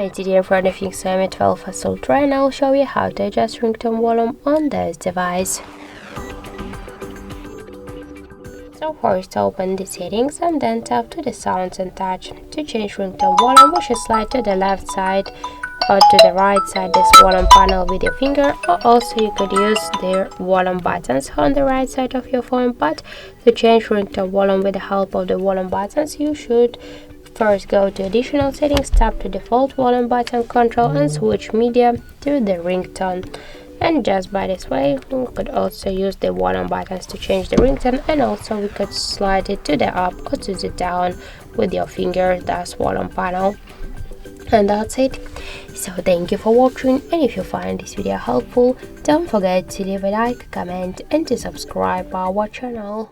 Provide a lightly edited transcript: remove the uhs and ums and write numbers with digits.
Hi, today in front of XIAOMI 12S Ultra, and I'll show you how to adjust ringtone volume on this device. So first open the settings and then tap to the sounds and touch. To change ringtone volume, we should slide to the left side or to the right side this volume panel with your finger, or also you could use the volume buttons on the right side of your phone. But to change ringtone volume with the help of the volume buttons, you should first go to additional settings, tap the default volume button control and switch media to the ringtone. And just by this way, we could also use the volume buttons to change the ringtone, and also we could slide it to the up or to the down with your finger, that's volume panel. And that's it. So thank you for watching, and if you find this video helpful, don't forget to leave a like, comment and to subscribe our channel.